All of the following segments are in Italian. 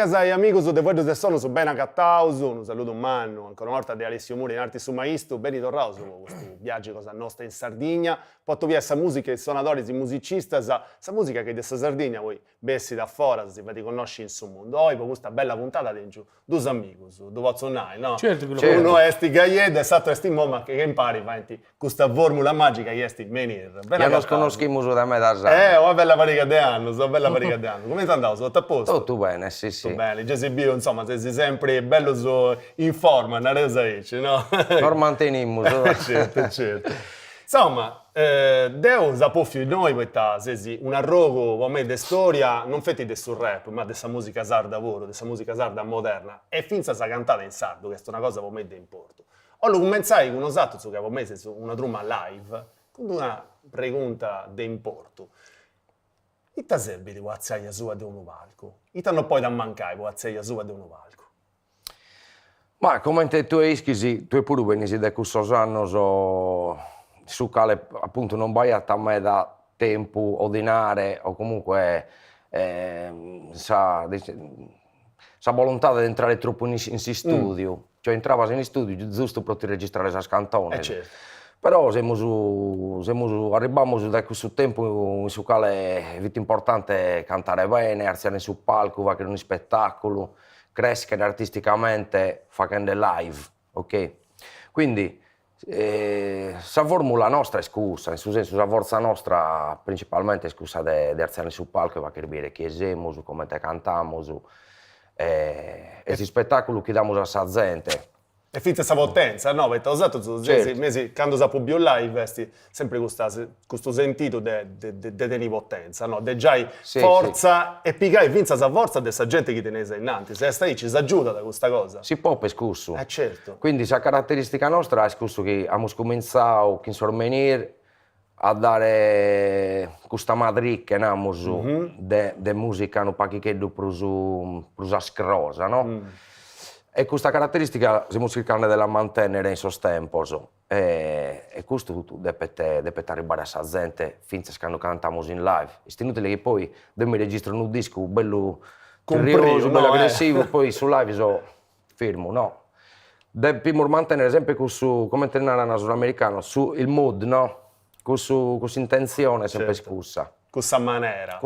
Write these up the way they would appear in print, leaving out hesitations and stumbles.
Amigas e amigos de Vuedos de Sono, ben accattauso, un saluto umano, ancora una volta di Alessio Muri in Arti su Maisto, ben ritornato su questi viaggi cosa nostra in Sardegna, porto via questa musica, i suonatori, i musicisti, questa musica che da Sardegna voi bessi da fuori, si vedi conosci in suo mondo. Oggi per questa bella puntata dentro due amigos, due pozzonai, no? Certo che lo Certo. Uno è sti Gaied, esatto è sti Moma che impari, questa formula magica che è sti Menir. Io non conosciamo da me da una bella parica di anno, una bella parica di anno. Come ti andavo? Sotto a posto? Tutto bene, sì. Tutto bene, già sei bio, insomma, sei sempre bello in forma, una resa no? Non manteniamo. certo. Insomma, Deo sapoffi noi questa, sei un arrogo, come di storia, non fetti del sul rap, ma della musica sarda lavoro, della musica sarda moderna, e finza sa cantata in sardo, che è una cosa per me di importo. Ora, cominciai con uno esatto, che per me è una truma live, con una pregunta di importo. Ita serve di guazzaia sua di un palco? Ita non poi da mancare guazzaia sua di un palco? Ma come tu ischisi, tu pure venisi da questo anno su quale appunto non vai a me da tempo ordinare o comunque sa volontà di entrare troppo in studio, cioè entravasi in studio giusto per registrare le cantone. Certo. Però arriviamo da questo tempo su quale è importante cantare bene, arziare sul palco, fare un spettacolo, crescere artisticamente facendo live, ok? Quindi la formula nostra è scusa, in senso la forza nostra principalmente è scusa di arziare sul palco e capire chi siamo, come te cantiamo, e il spettacolo che diamo alla gente. E finta questa potenza, no? Perché ho usato mesi, quando sapo più live, sempre questo sentito di potenza, no? De già forza e pigai finza questa forza della gente che tenese innanzi. Se stai ci si aiuta da questa cosa. Si può per scusso. Certo. Quindi la caratteristica nostra è scusso che abbiamo cominciato a sorvenire a dare questa madricca, no? De musica un pochino più scrosa, no? E questa caratteristica stiamo cercando di mantenere in questo tempo. E questo deve arrivare a gente finché cantiamo in live. È inutile che poi mi registrano un disco bello curioso, bello aggressivo, poi su live fermo, no? Dobbiamo mantenere sempre questo, come tornare a sudamericano, il mood, no? Questa intenzione sempre scusa. Questa maniera.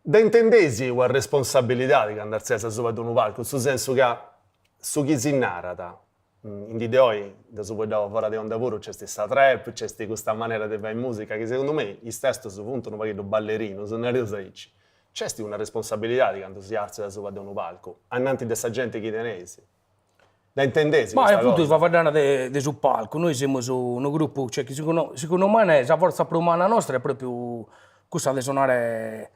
Da intendesi la responsabilità di andarsi a sopra di un palco, nel senso che su chi si narrata, in videoi, da su da fare di un lavoro c'è questa trap, c'è questa maniera di fare musica, che secondo me i stessi su punto non paio ballerino, sono nervosi. C'è una responsabilità di quando si alza da sopra di un palco, annanti di questa gente che tenesi. Da intendesi ma appunto si fa vedere sul palco, noi siamo un gruppo, cioè, che secondo me la forza più umana nostra è proprio questa di suonare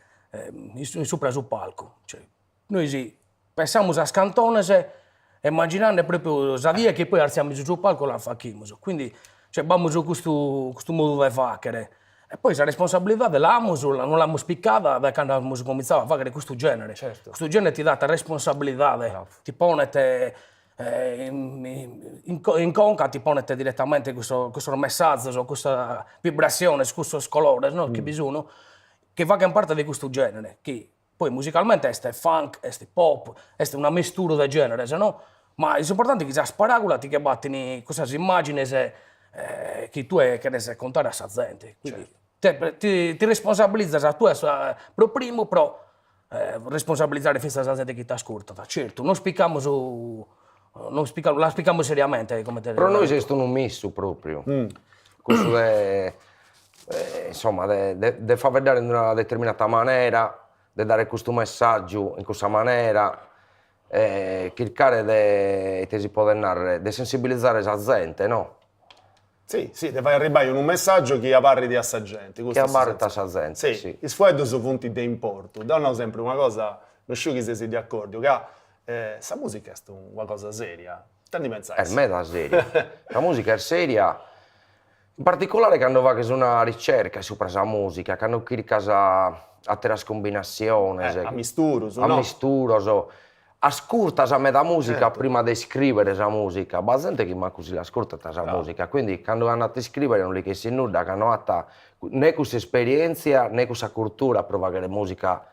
sopra sul palco. Cioè, noi pensiamo a scantone immaginando proprio la via che poi alziamo sul palco la facciamo. Quindi abbiamo questo modo di fare. E poi la responsabilità dell'amo non l'abbiamo spiccata da quando abbiamo cominciato a fare questo genere. Certo. Questo genere ti dà la responsabilità, ti pone in conca, ti pone direttamente questo messaggio, questa vibrazione, questo colore, no? Che bisogna, che fa parte di questo genere, che poi musicalmente è funk, è pop, è una mistura del genere, no? Ma è importante che si sparagola, che battini questa immagine che tu che ne contare a sta gente. Quindi ti responsabilizza tu per primo, però responsabilizzare la gente che ti ascolta. Certo, la spieghiamo seriamente. Come te però noi siamo un misto proprio. Questo insomma, di far vedere in una determinata maniera, di dare questo messaggio in questa maniera, cercare di sensibilizzare la gente, no? Sì, ti fai arrivare un messaggio che parli di assa gente. Che parli di assa gente, sì. I sfuochi sono punti di importo. Danno sempre una cosa, non so che sei di accordo, che questa musica è una cosa seria. Tanti pensare. Per me è seria. La musica è seria. In particolare quando va che una ricerca sopra la musica, quando cerca a te combinazioni, a misturo, ascolta a me la musica prima di scrivere la musica, ma la gente che manco si ascolta la musica, quindi quando hanno a scrivere non li che si nulla, che hanno né questa esperienza né questa cultura per fare musica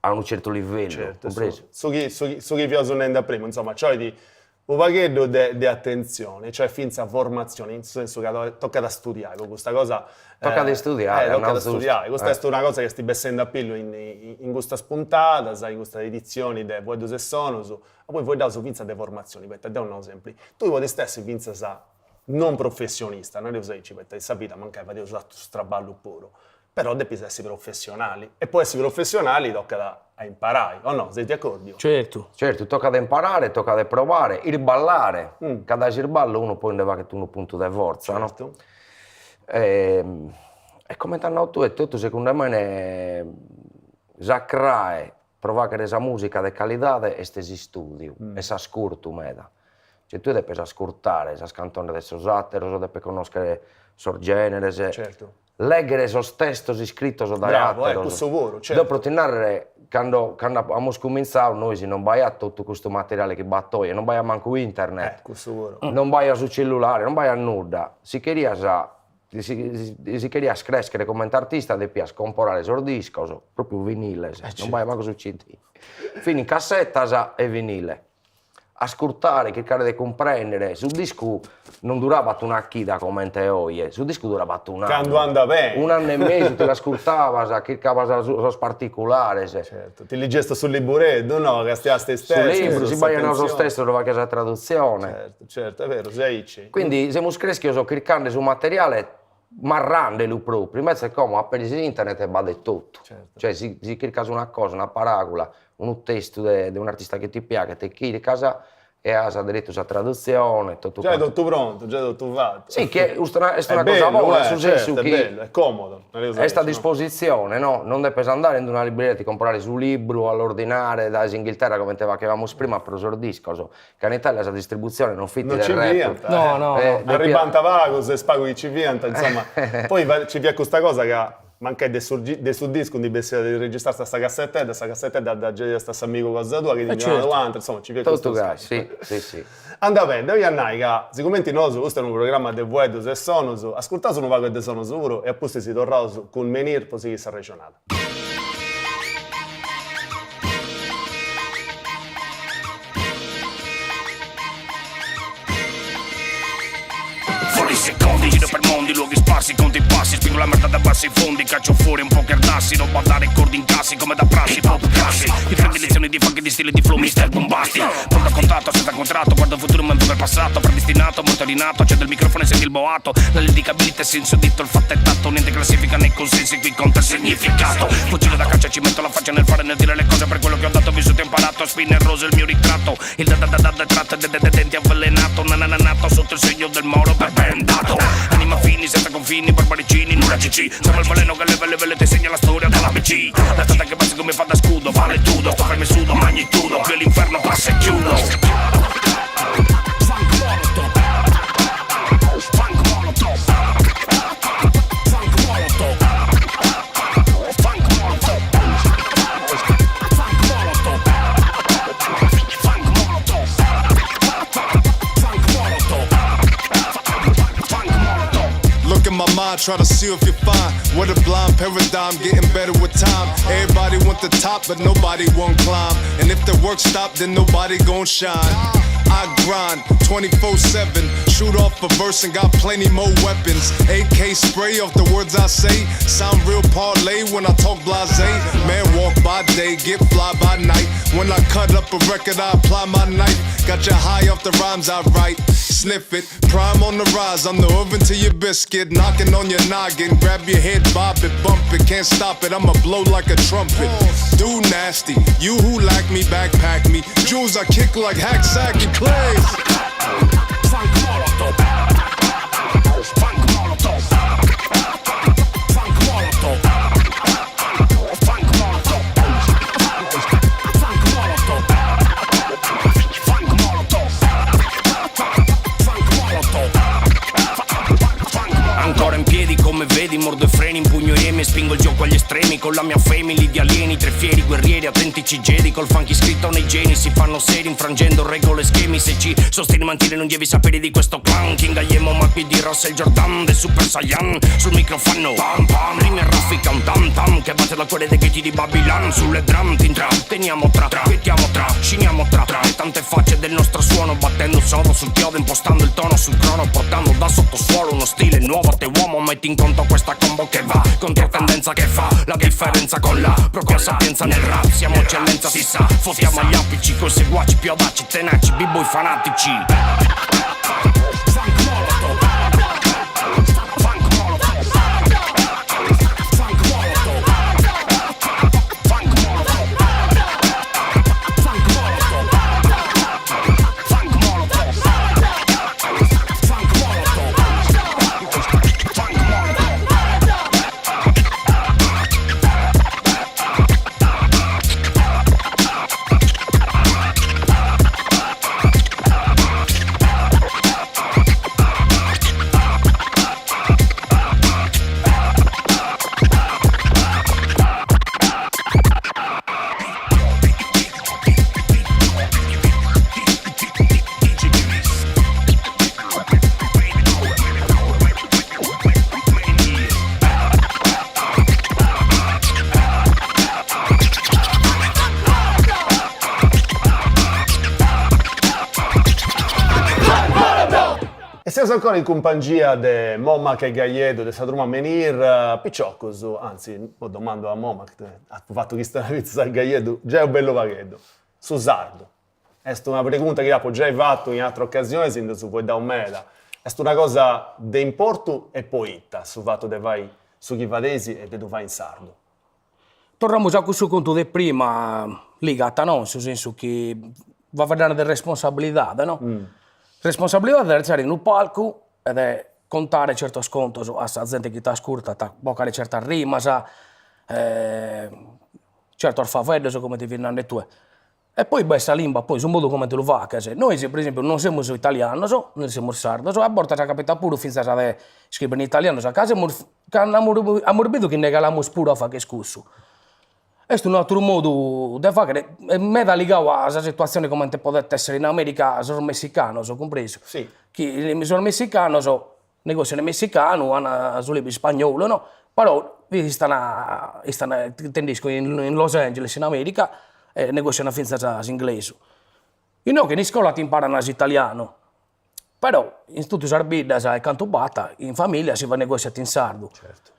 a un certo livello, Certo, compreso? su chi vi ho sonando prima, insomma, cioè di un pacchetto di attenzione, cioè finza formazione, nel senso che tocca da studiare, con questa cosa... Tocca da studiare, tocca da studiare. Questa è una cosa che sti essendo a pillo in questa spuntata, sai, in questa edizione di Vuoi se sono, ma poi voi date su finza di formazione, perché da un esempio. Tu vuoi stessi finza sa non professionista, non lo sai, perché sapete, mancava di usare questo traballo puro. Però devi essere professionali. E poi essere professionali tocca a imparare, o no? Siete d'accordo? Certo. Certo, tocca da imparare, tocca da provare, il ballare. Cada il ballo uno poi deve avere un punto di forza, Certo. no? E come ti hanno detto, secondo me, sacrae provare che questa musica di qualità e stesi studio, e si ascolta meda. Cioè tu devi ascoltare, sa cantone del sosatero, devi conoscere il genere, Certo. leggere sos testos scrittos da Bravo, altri. questo vero, certo. Dopo tornare, quando abbiamo cominciato, noi non vai a tutto questo materiale che battoia, non vai a manco internet, Questo vero. non vai a sul cellulare, non vai a nulla. Si queria crescere come artista, devi comprare il disco, proprio vinile, non vai a manco su CD. Fini cassetta e vinile. Ascoltare, cercare di comprendere. Sul disco non durava una chida come te oggi, sul disco durava un anno. Quando anda bene. Un anno e mezzo te l'ascoltava, cercava sos particolari. Certo, ti leggesto sul liburetto, no? Che stiaste Sul libro, si bagliano lo stesso, dove c'è la traduzione. Certo, è vero, sei. Quindi siamo cresciuti cercando su materiale marrandelo proprio, in mezzo a come appena su internet e va di tutto. Certo. Cioè si cerca su una cosa, una parabola, un testo di un artista che ti piace, te cerca e ha diritto a traduzione, tutto Già è quanto. tutto pronto, già è tutto fatto. Sì, che è una cosa bello, buona, sul senso certo, che è bello, è comodo. è sta a disposizione, no? Non devi andare in una libreria e comprare su libro all'ordinare da Inghilterra come te facevamo prima per il disco, che in Italia la distribuzione non fitti Non del ci rap. vianta. No. Arrivanta vago, se spago che ci vianta, insomma. Poi ci via questa cosa che manca del suo disco, di registrare questa cassetta da questo amico cosa tua che ti certo. davanti, insomma, ci via questo. Tutto grazie, sì. Andava bene, devi andare che sicuramente noi, questo è un programma di Vuoi se sono, ascoltate un vago di sono sicuro e apposta si torna con Menir, così che sarà regionale. Fuori secondi, giro per mondi, luoghi sparsi, conti passi, spingo la merda da bassi fondi, caccio fuori un poker dassi, non badare cordi in cassi come da prassi, pop classi, di prendi lezioni di funk e di stile di flow, mister bombasti, pronto a contatto, senza contratto, guardo il futuro ma vivo il passato, predestinato, molto rinato, c'è del microfono e senti il boato, nell'indicabilità è senso ditto, il fatto è tatto, niente classifica nei consensi, qui conta il significato, fuggire da caccia ci metto la faccia nel fare, nel dire le cose per quello che ho dato, vissuto e imparato, spin e rose il mio ritratto, il da tratto e denti avvelenato, nanananato sotto il segno del moro per bendato, anima fini senza confini, barbaricini, nulla CC, siamo il veleno che le ti segna la storia dell'ABC, la strada che passa come fa da scudo, vale tutto, sto fermo e sudo, magnitudo, che l'inferno passa e chiudo. Try to see if you're fine. What a blind paradigm, getting better with time. Everybody want the top, but nobody won't climb. And if the work stop, then nobody gon' shine. I grind 24/7, shoot off a verse and got plenty more weapons. AK spray off the words I say, sound real parlay when I talk blasé. Man walk by day, get fly by night. When I cut up a record, I apply my knife. Got you high off the rhymes I write. Sniff it, prime on the rise. I'm the oven to your biscuit, knocking on your noggin. Grab your head, bob it, bump it, can't stop it. I'ma blow like a trumpet. Do nasty, you who like me, backpack me. Jewels I kick like hack sacky plays. Funk Molotov. Funk Molotov. Funk Molotov. Funk Molotov. Funk Molotov. Funk Molotov. Funk Molotov. Ancora in piedi come vedi, mordo e freni, impugno insieme, spingo il gioco agli estremi con la mia family di alieni, tre fieri guerrieri, autentici Jedi, col funky scritto nei geni, si fanno seri infrangendo regole e schemi, se ci sostieni mantieni non devi sapere di questo clan, King Aiemo, Macpi di Russell Jordan, del Super Saiyan, sul microfono, pam pam, rime e raffica un tam tam, che batte dal cuore dei ghetti di Babylon, sulle drum ti teniamo tra, mettiamo tra, sciniamo tra, e tante facce del nostro suono, battendo il sodo sul chiodo, impostando il tono sul crono, portando da sottosuolo uno stile nuovo a te uomo, metti in conto questa combo che va, contro tendenza che fa, la differenza con la propria sapienza nel rap, siamo eccellenza si sa, fottiamo agli apici, coi seguaci più audaci, tenaci, b-boy fanatici. Siamo ancora in compagnia di Momak e Gaiedo, di Sadruma Menir, Piccioccos, anzi, domando a Momak, ha fatto chi sta una pizza a Gaiedo, già è un bello vaghetto, su sardo. È una pregunta che ho già fatto in altre occasioni, se su puoi da un meda. È una cosa di importo e poeta, sul fatto che vai su chi vadesi e te tu vai in sardo. Torniamo a questo conto di prima, legata, no? Nel senso che va a vedere delle responsabilità, no? Responsabilità di alzare in un palco ed è contare certo sconto a gente che ti ascolta, boccare certa rima, certo alfabeto, come ti viene tu. E poi questa lingua, poi, su modo come te lo va, che noi, per esempio, non siamo italiani, noi siamo sardi, a volte ci capita pure finché a scrivere in italiano, a casa abbiamo capito che negaliamo pure a fare scusso. Questo è un altro modo di fare, me da legato alla situazione come può essere in America, sono messicano, compreso. Sì. Che sono messicano, negoziano messicano, sono libri spagnolo, no? Però stanno tendisco in Los Angeles, in America, e negoziano finza inglese. Io no, che in scuola ti imparano l'italiano, però in tutti i sarbida e canto batta, in famiglia si va a negoziare in sardo. Certo.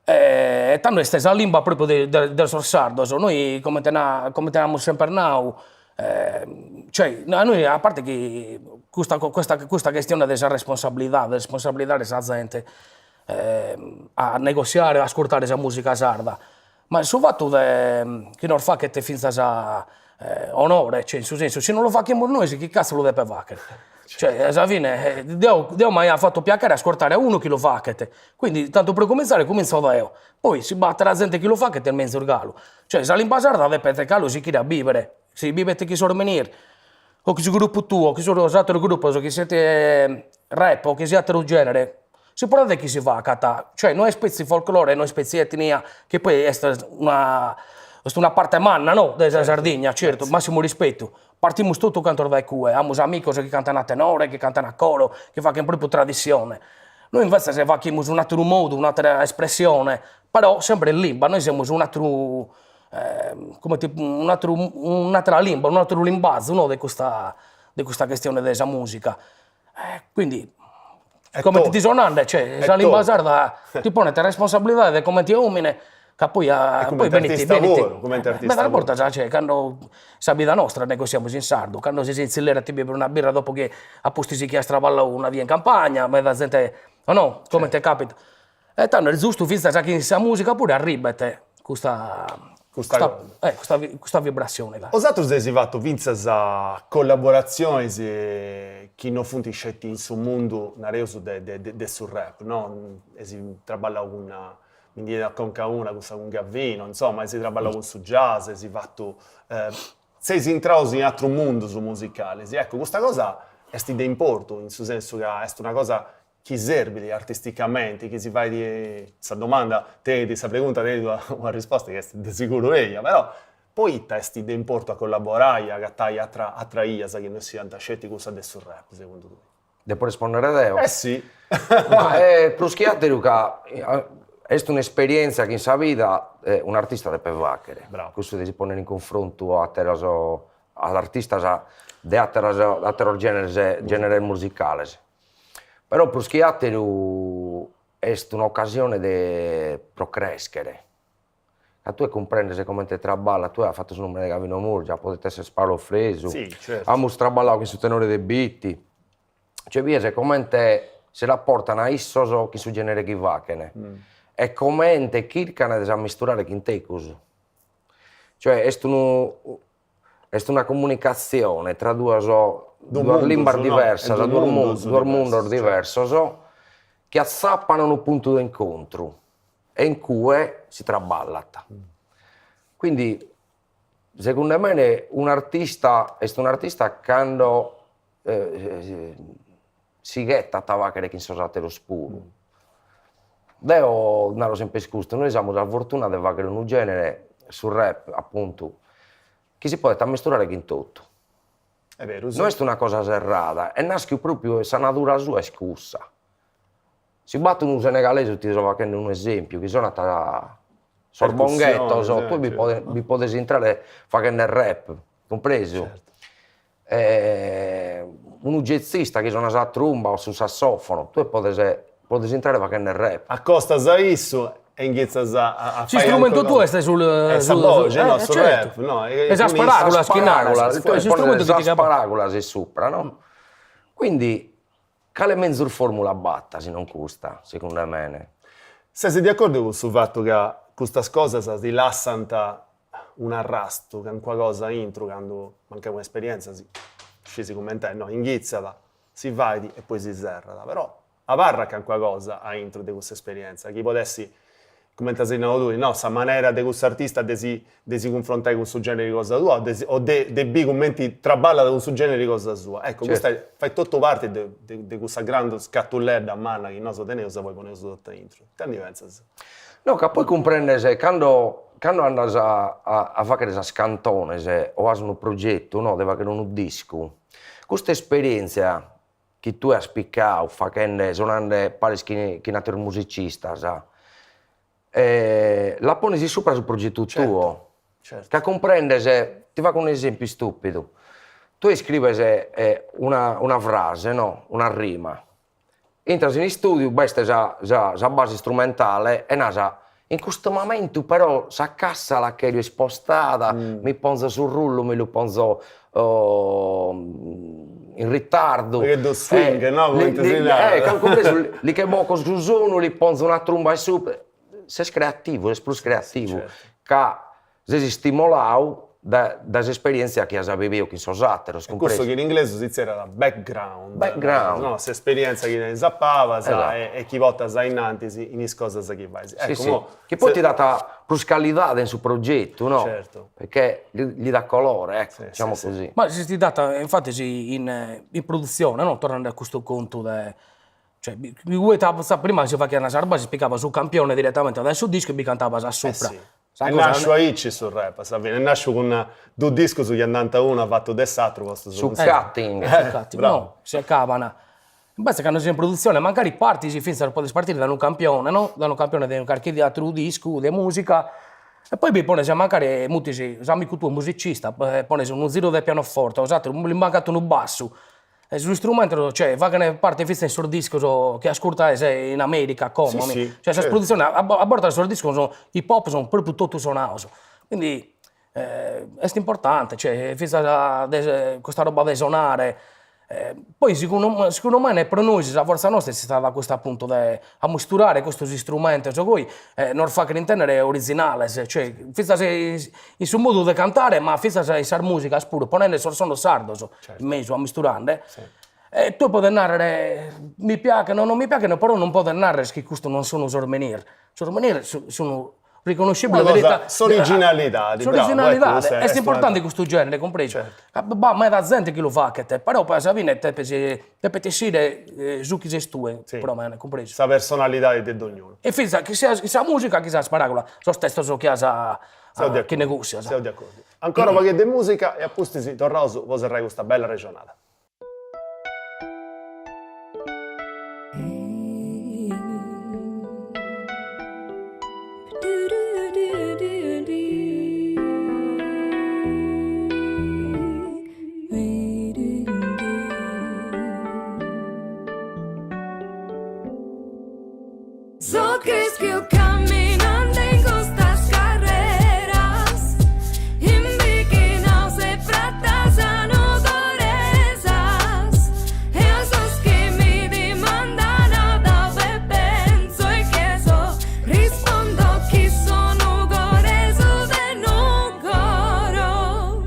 Tanto è stessa la lingua proprio del sardo, noi come teniamo sempre noi, cioè noi a parte che questa questione della responsabilità della gente a negoziare, a ascoltare la musica sarda, ma sul fatto che non fa che te finza onore, cioè in suo senso, se non lo facciamo noi, che cazzo lo deve fare? Cioè, alla fine, Dio mi ha fatto piacere ascoltare a uno che lo fa, quindi tanto per cominciare, comincio da io. Poi si batte la gente che lo fa, che è il mezzo regalo. Cioè, se all'imbasarda deve callo si chiede a vivere, se vivete chi sono venire, o che sul gruppo tuo, o che sono altro gruppo, o che siete rap, o che siete altro genere, si può dire chi si va a catare. Cioè, non è spezzi folklore, non è spezzi etnia, che poi è una parte manna, no, della Sardegna, certo, massimo rispetto. Partiamo tutto canto dai cue, abbiamo amici che cantano a tenore, che cantano a coro, che fanno proprio tradizione. Noi invece se facciamo un altro modo, un'altra espressione, però sempre in lingua, noi siamo un altro, un'altra lingua, un altro limbazzo, no, di questa questione della musica. Quindi, come ti disonando, cioè, la lingua sarda ti pone la responsabilità di come ti uomini, che poi venite. Come artista. Ma la porta, cioè, quando sa vita nostra, negoziamo in sardo, quando si inzillera ti beve una birra dopo che a posti si chiede stravalla una via in campagna, ma la gente, no, come ti capita. E tanto è giusto, finché sa che la musica pure arriva a te, questa vibrazione. Osatto se si fatto vinzas a collaborazioni che non funti scetti in su mondo nareoso de sul rap, no? E si traballa una quindi con una Gavino, insomma, si traballa con su jazz, si fatto sei intrausi in altro mondo su musicale. Ecco, questa cosa è di importo, in suo senso che è una cosa chi serve artisticamente, chi si fa di questa domanda, te di questa pregunta, te una risposta che è di sicuro ella, però poi i testi di importo a collaborare, a gattare a traia, che non si hanno scelti cosa adesso il rap, secondo te? Devo rispondere Deo? Sì. Ma Pruschiate Luca, è un'esperienza che in sa vita un artista deve vacchere. Bravo. Questo si pone in confronto all'artista di altri generi musicali. Però Pruschiate è un'occasione di procrescere. A tu comprendi come ti traballa, tu hai fatto il numero di Gavino Murgia, potete essere sparo freso, Sì, certo. abbiamo traballato con il tenore dei beat. Cioè, via, come se la portano a issoso chi su genere chi vacchene. E come te cercano di misturare chi te così. Cioè, è una comunicazione tra due lingue diverse, due mondi diversi, che azzappano un punto d'incontro e in cui si traballa. Quindi, secondo me, un artista è un artista quando si ghetta a vacchere che insosate lo spuro. Deo, non sempre scusto, noi siamo la fortuna di vacchere un genere sul rap, appunto, che si può misturare in tutto. È vero, sì. Non è una cosa serrata, e nasce proprio questa natura sua è scussa. Si battono un senegalese, ti trovo che un esempio, che sono a Sorbonghetto, tu vi potete entrare facendo il rap, compreso. Certo. Un jazzista che sono a tromba o sul sassofono, tu potete entrare facendo il rap. A costa za isso e inghezza a Ci strumento tu stai sul voce, no, sul certo. rap, no. Sparagola, sparagola, tu strumento che ti sparagola se sopra, no? Quindi, quale mezzo formula batta se non costa, secondo me? Sei di accordo con sul fatto che queste cose si rilassano un arrasto, che è qualcosa intro, quando manca un'esperienza, scesi come te, no, inghizzala, si va e poi si serra, però a barra che è qualcosa a intro di questa esperienza, chi potessi, come ti sei detto tu, no, questa maniera di questo artista di si confrontare con questo genere di cosa tua, o di commenti traballa con questo genere di cosa sua. Ecco, certo. Questa fai tutto parte di questa grande scatoletta a manna che non so tenere, poi pone sotto intro. Te ne pensi? No, che poi comprende se quando andas a fare questa scantone o a un progetto, no, deve avere un disco, questa esperienza che tu hai spiccato, facendo, suonando pare che altri musicista, la poni sopra sul progetto tuo. Certo. Che comprende se, ti faccio un esempio stupido, tu scrivi una frase, no? Una rima, entri in studio, basta la base strumentale e in questo momento però la cassa la che è spostata, mi pongo sul rullo, mi lo pongo in ritardo. Perché do swing, no? Compreso, lì che bocco sul suono, li pongo una tromba sopra. Sei creativo, sei più creativo. Certo. Che sei stimolato dalle esperienze che hai visto in sosatero. Questo che in inglese si era background. Background. No, questa esperienza che ne zappava, Esatto. e chi vota sa innanzi in cose che vai. Ecco, Sì. Che poi ti dà più scalidità nel suo progetto, no? Certo. Perché gli dà colore, ecco, Sì, diciamo sì, così. Ma si è data, infatti, in produzione, no? Tornando a questo conto, cioè, prima si faceva una sarba, si spiegava sul campione direttamente, adesso il disco e mi cantava sopra. Sì. E nasce a Icci sul rap, sapete? Nasce con due dischi su 91 ha fatto dess'altro posto Su cutting. No, si accavano. Basta che hanno in produzione, magari parti si finza per poter partire da un campione, no? Da un campione di un qualche altro disco, di musica. E poi mi pone magari mutisi, amico tuo musicista, pone uno zero del pianoforte, usato un mancato un basso. E sullo strumento, cioè, va che parte fissa in disco che ascolta in America, come. Sì, Cioè, questa certo. produzione, a bordo del disco, i pop sono proprio tutto suonato. Quindi, è importante, cioè, fissa questa roba da suonare. Poi, secondo me, per noi, la forza nostra è stata questa appunto a misturare questi strumenti, cioè, poi non fa che intendere originale, cioè, fissa il suo modo di cantare, ma fissa la musica, pure, ponendo il suono sardo, Certo. in mezzo, a misturare. Sì. E tu puoi narrare, mi piace, non mi piace, però non puoi narrare che questo non sono sormenir. Sormenir sono riconoscibile. Una cosa, verità. s'originalità, di bravo, S'originalità, ecco, questo è importante questo genere, compreso. Ma è da gente che lo fa, che te, però poi alla fine te per decide su chi sei tu, Sì. però è compreso. Questa personalità di ognuno. E pensa, chi sia musica, chi sia sparacola, so stesso so chi sa che negozia. Siamo di accordo. Ancora un po' di musica e appunto si torna su, voi sarei questa bella regionale. So crees que eu caminando en estas carreras, indignados e pratas anodorezas, esos que me demandan nada penso e que so, rispondo que sono goreso de nugoro.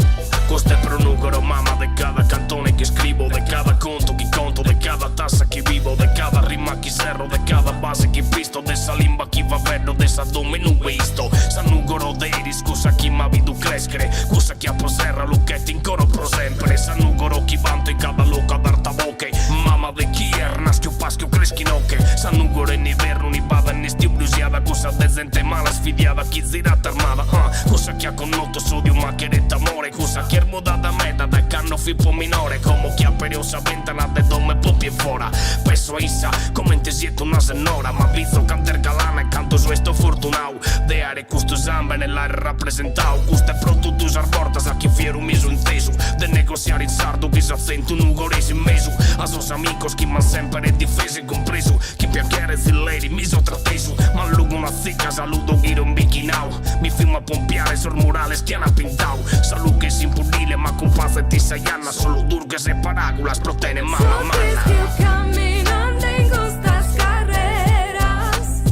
Questo è pronugoro, mamma, de cada cantone che scrivo, de cada conto che conto, de cada tassa che vivo, de cada rima che serro, de cada base che pisto, de essa limba che va vedo, de essa dome non visto. Sanugoro dei scusa chi ma vidu crescere, scusa chi a poserra lucchetti in coro pro sempre. Sanugoro chi vanto in cada loca d'arta bocche, mamma de chi erna schio paschio creschinocche. Sanugoro in inverno ni bada ne stiu blusiada, cosa de gente mala sfidiata chi zirata armata. Cosa chi ha connotto sodio ma che detta amore, cosa chi ermo data meta da canno fippo minore, come chi ha periosa ventana de dome popi e fora. Peso issa come te siete una senora, ma visto canter galana e canto su esto fortunau. De are custo zambe nell'area rappresentau, custo è pronto tu sarbortas a chi fiero miso inteso, de negoziare in sardo chi s'azzento un ugorese in meso. A sos amigos chi m'ha sempre difesi compreso, chi piacere zilleri miso tratteso, ma lugo una zicca saluto chi un bichinau. Mi filmo a pompiare sul murale stiana pintau, saluto che si impudile ma con pazza e ti saianna, solo durche se paragulas protene mano a So crees que eu mano. caminando en estas carreras,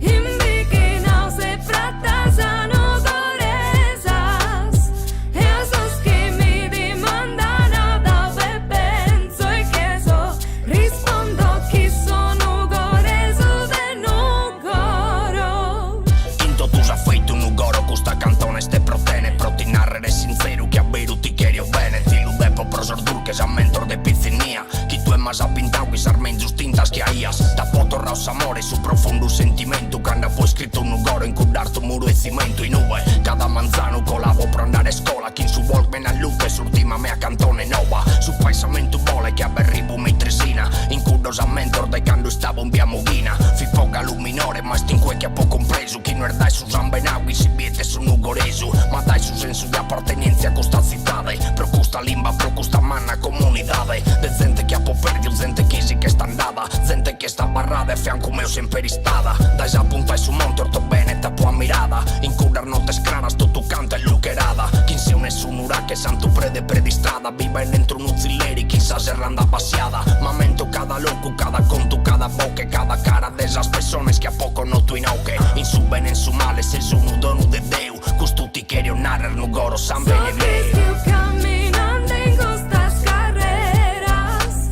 indignados e pratas anodorezas, esos que me demandan nada penso e que so, rispondo que sono goreso de nugoro. Quinto tu s'ha feito un ugoro, questa cantone ste protene, proti narrere sincero che a beru ti chiedi bene, ti lo depo prosor che sa mentor de pizzinia, chi tu è mas a pintau che sarmen giustintas che aias, da poto rosa amore su profondo sentimento, quando poi scritto un ugoro in cudarto muro e cimento in nube, cada manzano colavo per andare a scuola, chi in su Walkman a lupe surtima me a cantone nova, su paesamento vole che a berribu mi tresina, in cudos a mentor de quando stavo in via Mughina, fi poca luminore ma stinque che a po' compreso, chi non dai su zambenagui si viete su nugoreso, ma dai su senso di appartenenza a questa cittade, pro questa limba, pro questa manna comunidade, de gente che a po' perdio, gente che si che sta andata, gente che sta barrada e fianco meo sempre ristada, dai sa puntai su monte orto bene ta tua mirada, in cudar notte scrana sto tu canta e lucherada, chi se nessun ura che santo prede predistrada, viva dentro un zilleri, chissà se randa passiata, ma mento cada loco, cada conto, cada bocche, cada cara de esas personas che a poco noto in oche, in su bene in su male, se sono dono de Deu, costuti che rionare no goro san So bene crees que eu caminando en estas carreras,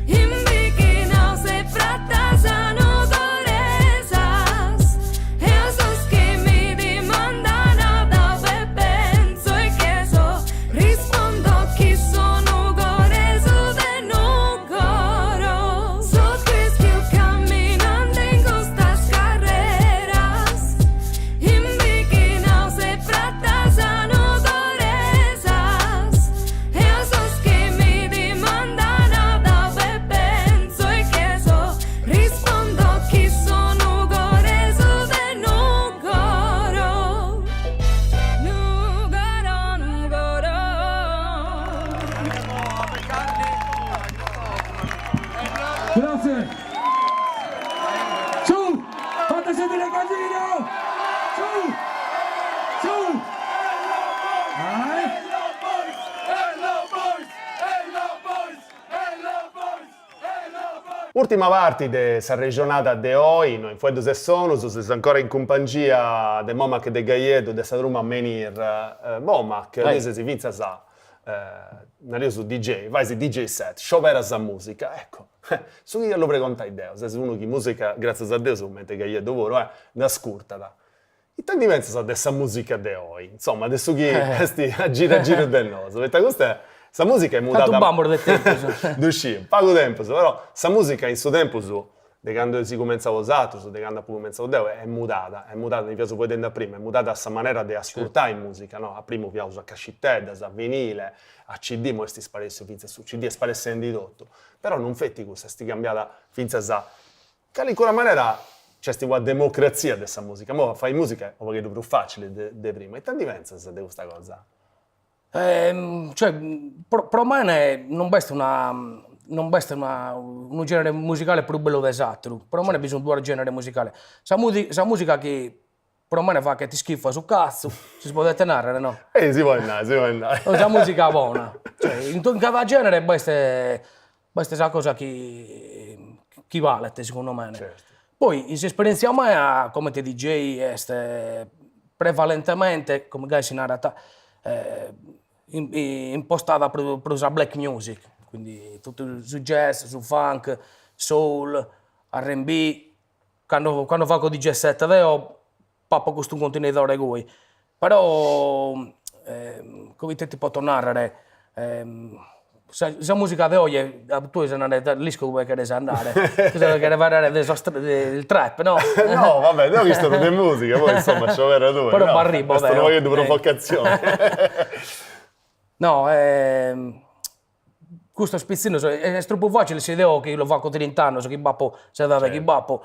indignados e pratas anodorezas, esos que me demandan nada penso e que so, rispondo que sono goreso de nugoro. So crees que eu caminando en estas carreras, indignados e pratas anodorezas, esos que me demandan nada penso e que so, rispondo que sono goreso de nugoro. Nugoro, nugoro. Grazie. Su, fate sentire il casino. Su, su. Vai. Ultima parte di questa regionata di oggi, noi fuori se sono, siamo ancora in compagnia di Momac e di Gaiedo, di questa Roma Menir. Momac, lei si vince sa, su DJ, vai su DJ set, sciopera sa musica, ecco. Su chi lo precontai Deo, se uno che musica, grazie a Dio, mentre Gaiedo lavoro, da scurtata. Intendi pensa sa dessa musica de oggi? Insomma, adesso chi sti a giro del noso. Perché questa musica è mutata... Tanto bambolo del tempo. D'uscire, poco tempo, però questa musica in suo tempo de quando si cominciava a usare, de quando appunto cominciava a usare, è mutata, mi piace poi da prima, è mutata questa maniera di ascoltare musica, no? A prima piace a cascitedda, a vinile, a CD, mo sti sparesse finza su CD e sparesse di tutto. Però non fetti questa, sti cambiata finza a... Che in quella maniera c'è sta democrazia di questa musica, mo fai musica, o perché è più facile di prima, e tanti pensa di questa cosa? Cioè, per me non basta un genere musicale più bello dell'altro. Per me bisogna due generi musicali. Sa musica che per me fa che ti schifa sul cazzo, si può detenere, no? Si può andare. La musica buona. Cioè, in cada genere basta la cosa che vale, secondo me. Certo. Poi, in esperienza mia, come te DJ, è prevalentemente, come già si narra, impostata per la black music, quindi tutto su jazz, su funk, soul, R&B. Quando faccio DJ set io pappo questo contenitore qui, però come ti posso narrare, la musica di oggi, tu sei andato lì dove vuoi andare, tu sei che fare il trap, no? No, vabbè, non ho visto di musica, poi insomma, c'ho vero tu. Però no? arrivo, questo non voglio di provocazione. No, questo spizzino è troppo facile, se devo che lo fa con 30 anni, che bappo, se dà che bappo,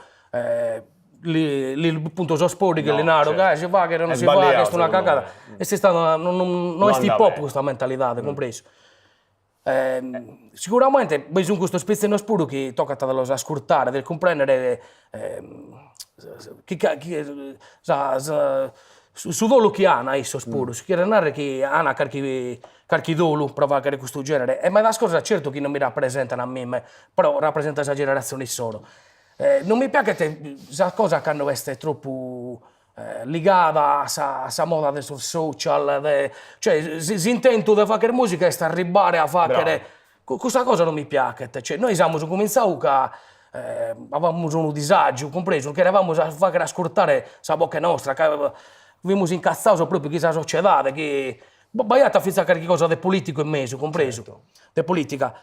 lì appunto so spori che No, le naro, certo. si fa che non È si fa, che è sbagliato, una cagata. secondo me. E se sta, non è sti andava pop bene. questa mentalità, compreso. Sicuramente bisogna questo spizzino spuro che tocca dallo ascoltare, del comprendere su dolo che hanno esso spuro, si chiede narrare che hanno carchi dolo prova a fare questo genere, ma la cosa certo che non mi rappresentano a me, però rappresenta la generazione solo. Non mi piace la cosa che hanno essere troppo legata a moda dei social, cioè si intento di fare musica e sta a ribare a fare questa cosa non mi piace, cioè noi siamo cominciati che avevamo un disagio, compreso, che eravamo a fare ascoltare la bocca nostra, che avevamo incazzato proprio questa società, che sbagliata a fare qualche cosa di politico in mezzo, compreso, di politica.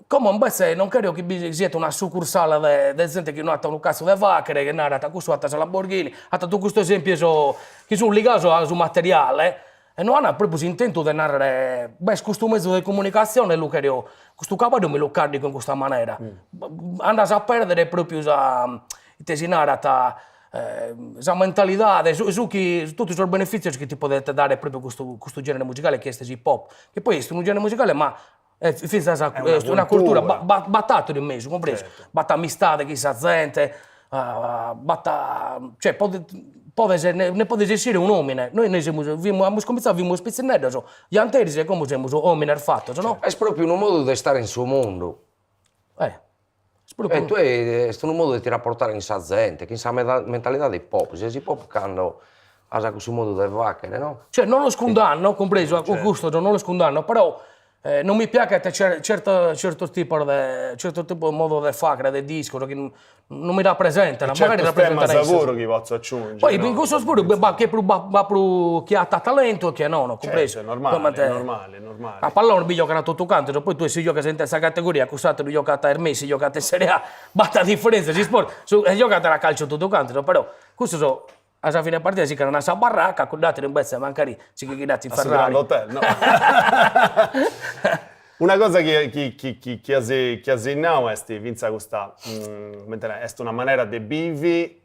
Come invece non credo che sia una succursale di gente che non ha un cazzo di facere, che non ha questo ha la Lamborghini, ha tutto questo esempio che sono legati al materiale e non hanno proprio intento di narrare, questo mezzo di comunicazione, lo credo, questo cavallo me lo carico in questa maniera. Andas a perdere proprio la mentalità, su tutti i benefici che ti potete dare proprio questo genere musicale che è hip hop, che poi è un genere musicale ma è una cultura battato di mezzo, compreso, Certo. batta amistà che sa gente, cioè ne può essere un uomine, noi siamo cominciato a vivere spezzinelli, gli anteri come siamo uomini al fatto, no? È proprio un modo di stare in suo mondo. Tu è un modo di ti rapportare in sa gente, che in sa mentalità dei pop, se si pop hanno questo modo di vacere, no? Cioè non lo scondanno, compreso, Certo. questo non lo scondanno, però non mi piace certo tipo di modo di fare, di disco, che non mi rappresentano, magari Certo stemma rappresentano lavoro che posso aggiungere. poi no? in questo sport va per chi ha talento e chi no, compreso. Certo, è normale. A pallone mi giocano a tutto canto, poi tu si gioca in questa categoria, questo tu gioca a Hermes, si gioca a Serie A, batta la differenza, si sport, gioca a calcio a tutto canto, però questo so, alla fine partita si chiama una baracca, con dati invece magari si chiama in Ferrari. All'hotel, no. Una cosa che ha segnato è vinza questa, è una maniera di vivi,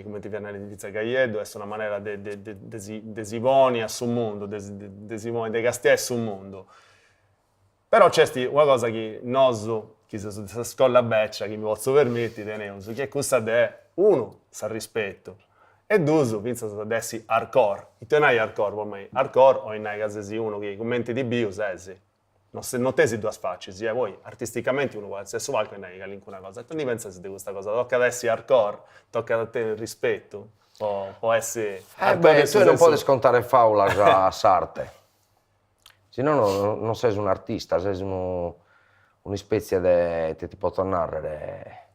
come ti viene l'edizia Gaiedo, è una maniera di sivoni a sul mondo, di sivoni di castiè sul mondo. Però c'è una cosa che noso, che si scolla beccia, che mi posso permettere, Neuso, che è questa di, uno, sa rispetto, e due, penso di essere hardcore. E tu non hai hardcore, ormai, hardcore o in casa si uno che commenti di bio, sai, non tesi due spacci, sia voi artisticamente uno vuole stesso valco e non hai una cosa. E quindi pensi di questa cosa, tocca ad essere hardcore, tocca a te il rispetto, può essere... Tu non puoi scontare faula a sarte, se no non sei un artista, sei una specie di, ti può tornare,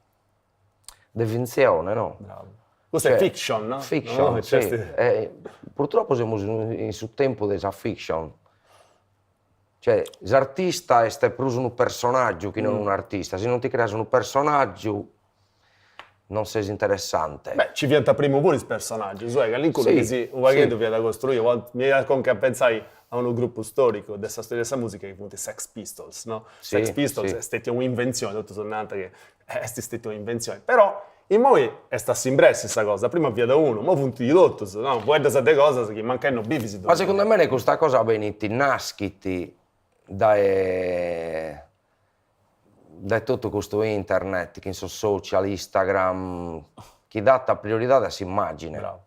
di finzione, no? Bravo. Questo è fiction, no? Fiction, No, sì. cioè, Purtroppo siamo in sul tempo della fiction. Cioè, l'artista è più un personaggio che non un artista. Se non ti crei un personaggio, non sei interessante. Beh, ci viene prima pure il personaggio, che lì quello Sì, che si viene sì. da costruire. Mi viene anche a pensare a un gruppo storico della storia della musica che appunto i Sex Pistols, no? Sì, Sex Pistols sì. è stata un'invenzione, tutto tornante che è stata un'invenzione. Però in noi è stata impressa questa cosa, prima via da uno, ma punti di tutto, no? Poi da queste cose che mancano bivi. Ma secondo me questa cosa viene nasciti da tutto questo internet, che sono social, Instagram, che dà priorità a questa immagine. Bravo.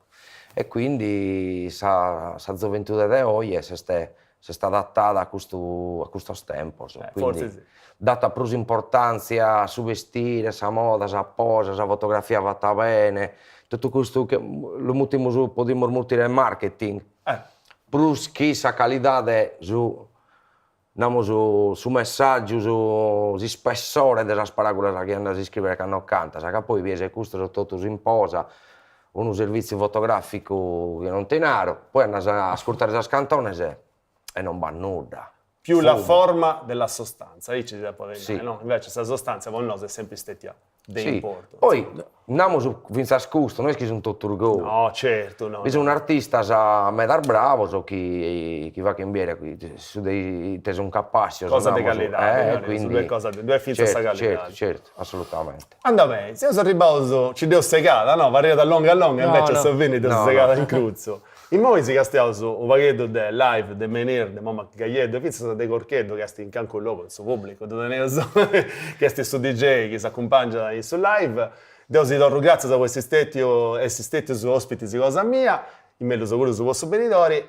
E quindi sa gioventù di oggi si sta adattata a questo tempo. forse Quindi sì. data più importanza su vestire, sa moda, sa posa, sa fotografia fatta bene, tutto questo che lo mettiamo su, potremmo dire marketing, più che sa qualità su messaggio, su spessore della sparagola che hanno a scrivere che hanno canta, sa che poi viene questo tutto si imposa un servizio fotografico che non tenaro, poi hanno a ascoltare le cantone e non va nulla. Più la forma della sostanza, lì ci si può dire, Sì. no? Invece questa sostanza con noi è sempre stata di Sì. importo. Poi andiamo su Vince Ascusto, non è che sono tutto urgoso. No, certo, no. Io sono un artista sa medar bravo, so chi va a cambiare qui, su dei te sono capace. Cosa di qualità, quindi due cose, due fizze certo, qualità. certo, assolutamente. Anda bene, se io sono arrivato, ci devo segata, no? Varia da lunga a lunga, No, invece no. sono venuto No, segata no. in cruzzo. In noi si castiamo su un vaghetto de live, de menir, de mamma gaglietto, che sono dei corchetto che sti in canco il loco, il suo pubblico, che sti su DJ, che si accompagna su live. Devo si do grazie a questi stetti su ospiti di cosa mia, in meglio sicuro su vostri benitori,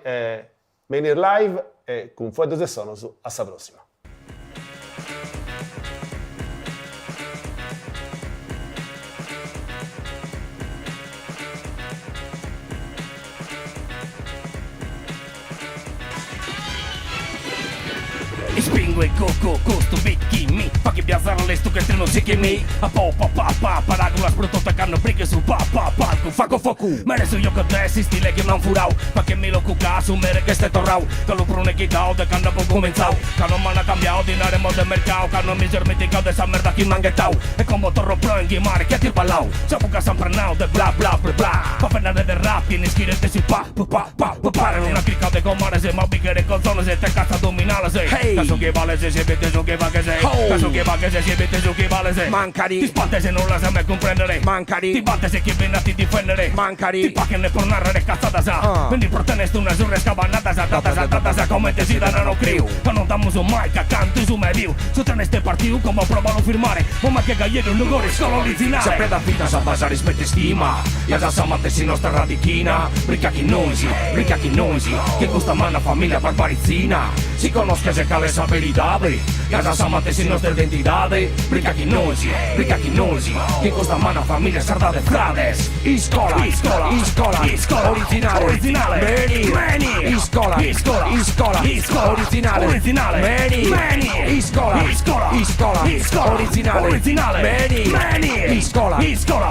menir live e con fuori se sono su, alla prossima. E spingo il coco, costo bikini. Pa' che piazzare le stuche non si chiami. A po' paragola sbruttota che hanno brighe su palco, faco focu. Mere su io che dessi, stile che non furau. Pa' che mi lo cuca su mere che stai torrau. Che lo prune che cao, de che hanno poco comenzau. Che non m'hanno cambiato, dinaremo del mercato. Che non mi sermiticao de esa merda che manghettau. E come torro pro in ghimare che ti ballau. Sapu che sempre nau, de bla bla bla bla. Pa' frenare del rap, in ischirete si pa. Pare una cricca de comare se ma bighere con zone se te cazza dominale se. Hey. Caso che vale se si mette su che va che sei. Caso che va che se si mette su che vale se. Mancari. Ti spatte se non la sai mai comprendere. Mancari. Ti batte se chi viene a ti difendere. Mancari. Ti pacchene per narrare cazzata sa. Quindi protenesti una surre scabanata sa. Data sa come te si danno criu. Ma non dammo su mai che canti su me view. Su teneste partiu come provalo a firmare. Ma che gagliere un lugar solo originale. Sempre da vita sa basa rispetto e stima. Ja sa samantesi nostra radichina. Brica chi noisi. Che questa manna famiglia barbarizzina. Si conosce se cale sapelidade. Ja sa samantesi nostra identidade. Brica chi noisi. Che questa manna famiglia sardade frades. Iscola. Originale. Meni. Iscola. Originale. Meni. Iscola. Originale. Meni. Iscola.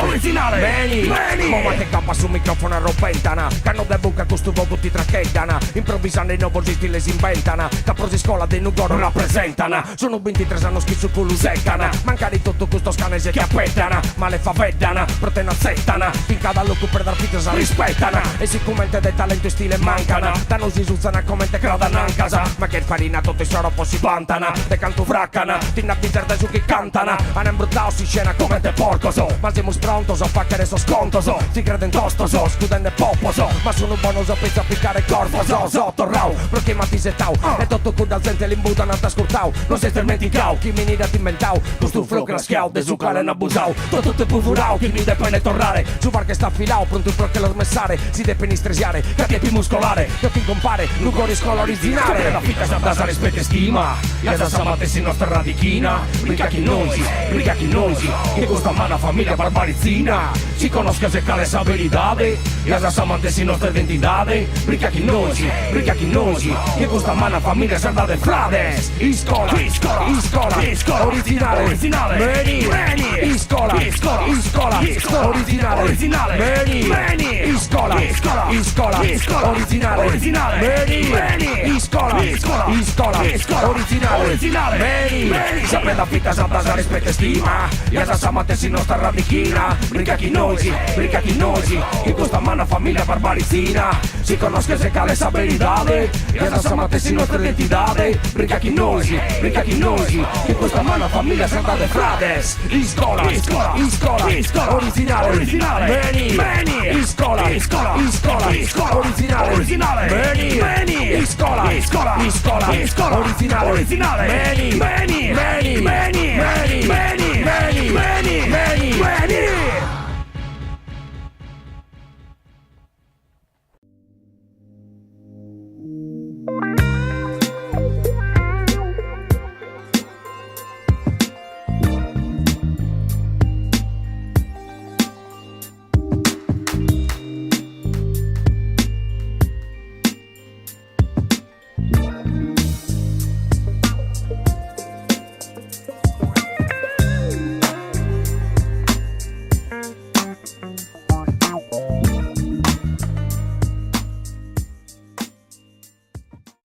Originale. Meni. Mamma che cappa su microfono a ropentana. Canno de buca con stu voco ti traccheddana. Improvvisando i nuovi stili si inventana. Caprosi scuola dei Nugoro rappresentana. Sono 23 anni schizzo con l'useccana. Manca di tutto questo scanese che appettana. Ma le faveddana, protena zettana. Finca dall'occo per dar fitta rispettana. E sicuramente dei talenti stile mancana. Da non si usano come te cradano in casa. Ma che farina tutti solo poi si vantana. Te canto fraccana, ti nabbizerde su chi cantana. Hanno imbruttato si scena come te porco so. Ma siamo pronto so, facchere so sconto so. Si crede in tosto so, scudendo e poppo so. Ma sono buono so, pensa a piccare corpo so. Torrau, perché ma ti settau. E tutto con dal gente l'imbuta non t'ascoltau. Non sei dimenticau, chi mi nida ti inventau. Questo flow che la schiau, de su quale ne abusau. Tutto te pufurau, chi mi depende tornare. Su bar che sta affilao, pronto per che lo smessare. Si deve penistresiare, che più muscolare. Che ti compare, Lugori scuola originale. La fitta sa da rispetto e stima. Ja sa samate si nostra radichina. Brica chi noisi. briga chi noisi, che questa mana famiglia barbaricina, si conosca se cale esa habilidade, y as amantes y nuestra identidade, briga chi noisi, che questa mana famiglia sarda de frades, Iscola, originale, many, Iscola, originale, many, Iscola, originale, many, Iscola, originale, many, sempre da fitta salta rispetto e stima, y as amantes y nuestra radichina, briga chi noisi, che questa mana famiglia barbaricina, si conosca se cale esa habilidade, y as amantes y nuestra identidade, briga chi noisi, che questa mana famiglia salta de frades, Iscola, originale, many, Iscola, originale, many, Iscola, originale, many,